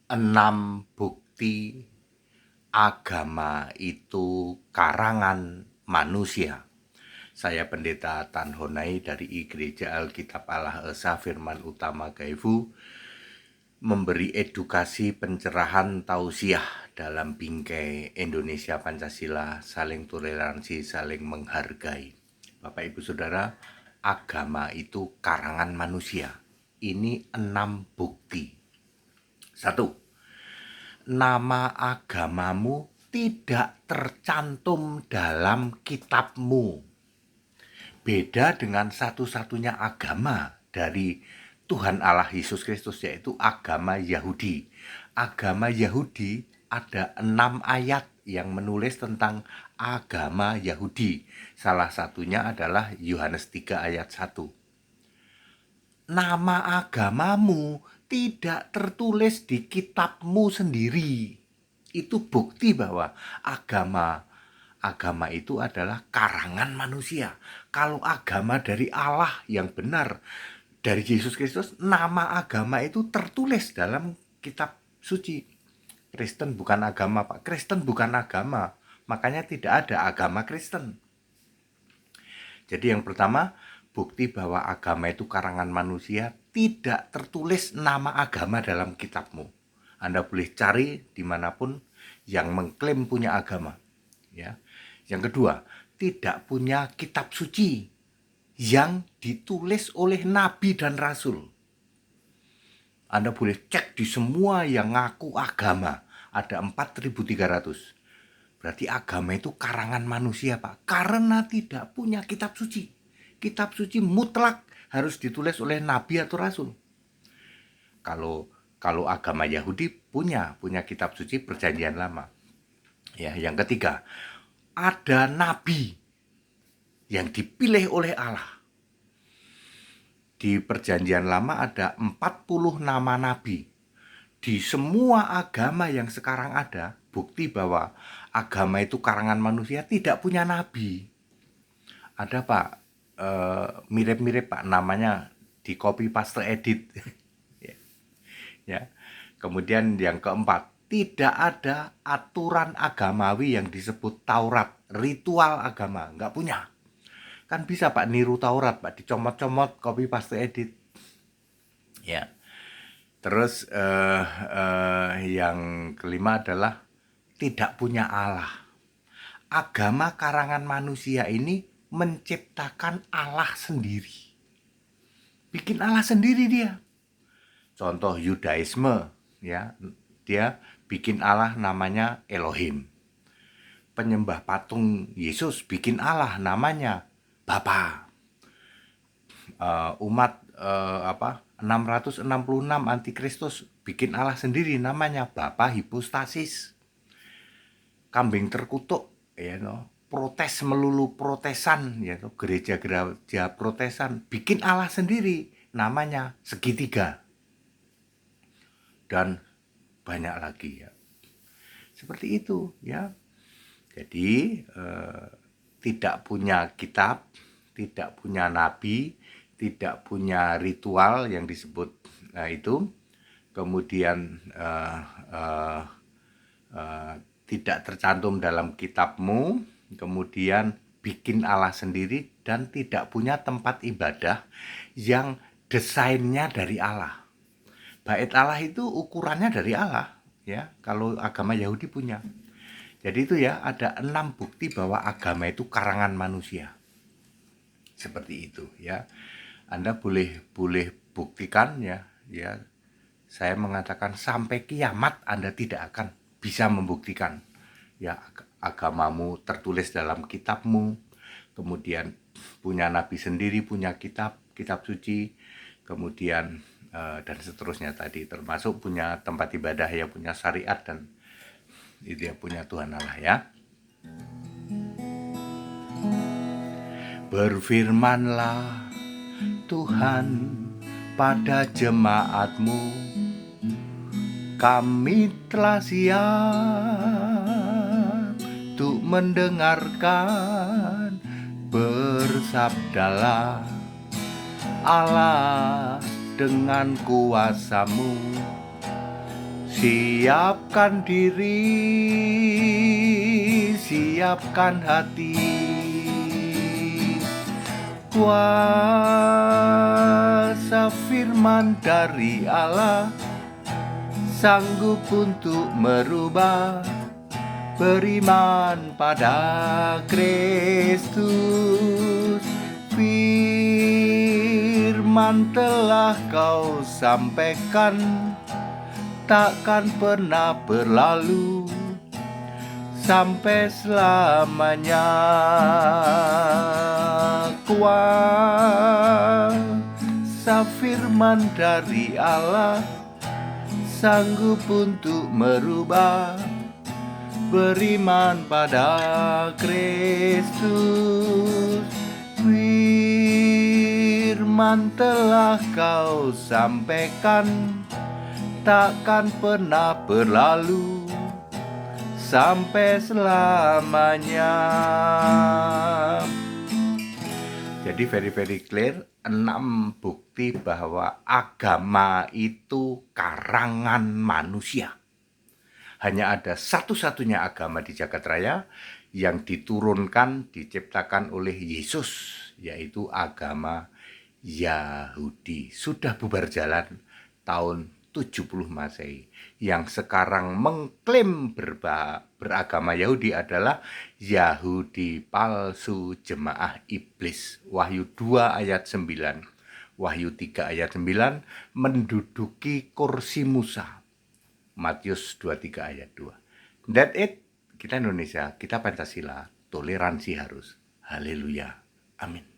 6 bukti agama itu karangan manusia. Saya Pendeta Tan Honai dari Gereja Alkitab Allah Esa Firman Utama Gaifu memberi edukasi pencerahan tausiah dalam bingkai Indonesia Pancasila, saling toleransi, saling menghargai. Bapak Ibu Saudara, agama itu karangan manusia. Ini 6 bukti. 1. Nama agamamu tidak tercantum dalam kitabmu. Beda dengan satu-satunya agama dari Tuhan Allah Yesus Kristus, yaitu agama Yahudi. Agama Yahudi ada 6 ayat yang menulis tentang agama Yahudi. Salah satunya adalah Yohanes 3 ayat 1. Nama agamamu tidak tertulis di kitabmu sendiri. Itu bukti bahwa agama itu adalah karangan manusia. Kalau agama dari Allah yang benar, dari Yesus Kristus, nama agama itu tertulis dalam kitab suci. Kristen bukan agama, Pak. Kristen bukan agama. Makanya tidak ada agama Kristen. Jadi yang pertama, bukti bahwa agama itu karangan manusia, tidak tertulis nama agama dalam kitabmu. Anda boleh cari dimanapun yang mengklaim punya agama. Ya. Yang kedua, tidak punya kitab suci yang ditulis oleh nabi dan rasul. Anda boleh cek di semua yang ngaku agama, ada 4.300. Berarti agama itu karangan manusia, Pak, karena tidak punya kitab suci. Kitab suci mutlak harus ditulis oleh nabi atau rasul. Kalau agama Yahudi punya kitab suci Perjanjian Lama. Ya, yang ketiga, ada nabi yang dipilih oleh Allah. Di Perjanjian Lama ada 40 nama nabi. Di semua agama yang sekarang ada, bukti bahwa agama itu karangan manusia tidak punya nabi. Ada, Pak, mirip-mirip, Pak, namanya di copy paste edit. Ya. Kemudian yang keempat, tidak ada aturan agamawi yang disebut Taurat, ritual agama, nggak punya. Kan bisa, Pak, niru Taurat, Pak, dicomot-comot, copy paste edit. Ya. Terus yang kelima adalah tidak punya Allah. Agama karangan manusia ini menciptakan Allah sendiri. Bikin Allah sendiri dia. Contoh Yudaisme, ya, dia bikin Allah namanya Elohim. Penyembah patung Yesus bikin Allah namanya Bapa. Umat 666 antikristus bikin Allah sendiri namanya Bapa Hipostasis. Kambing terkutuk, ya, protes melulu protesan, ya, gereja-gereja protesan bikin Allah sendiri namanya segitiga. Dan banyak lagi, ya. Seperti itu, ya. Jadi tidak punya kitab, tidak punya nabi, tidak punya ritual yang disebut itu. Kemudian tidak tercantum dalam kitabmu, kemudian bikin Allah sendiri, dan tidak punya tempat ibadah yang desainnya dari Allah. Bait Allah itu ukurannya dari Allah, ya. Kalau agama Yahudi punya. Jadi itu, ya, ada 6 bukti bahwa agama itu karangan manusia. Seperti itu, ya. Anda boleh buktikan, ya. Saya mengatakan sampai kiamat Anda tidak akan bisa membuktikan, ya, agamamu tertulis dalam kitabmu, kemudian punya nabi sendiri, punya kitab suci, kemudian dan seterusnya tadi, termasuk punya tempat ibadah, ya, punya syariat, dan itu, ya, punya Tuhan Allah, ya. Berfirmanlah Tuhan pada jemaatmu, kami telah siap untuk mendengarkan. Bersabdalah Allah dengan kuasamu, Siapkan diri, siapkan hati. Kuasa firman dari Allah sanggup untuk merubah. Beriman pada Kristus. Firman telah kau sampaikan, takkan pernah berlalu sampai selamanya. Kuasa firman dari Allah sanggup untuk merubah. Beriman pada Kristus. Firman telah kau sampaikan, takkan pernah berlalu sampai selamanya. Jadi very clear, 6 bukti bahwa agama itu karangan manusia. Hanya ada satu-satunya agama di jagat raya yang diturunkan, diciptakan oleh Yesus, yaitu agama Yahudi. Sudah bubar jalan tahun 70 Masehi. Yang sekarang mengklaim beragama Yahudi adalah Yahudi palsu, jemaah iblis. Wahyu 2 ayat 9, Wahyu 3 ayat 9, menduduki kursi Musa. Matius 23 ayat 2. That it. Kita Indonesia, kita Pancasila, toleransi harus. Haleluya. Amin.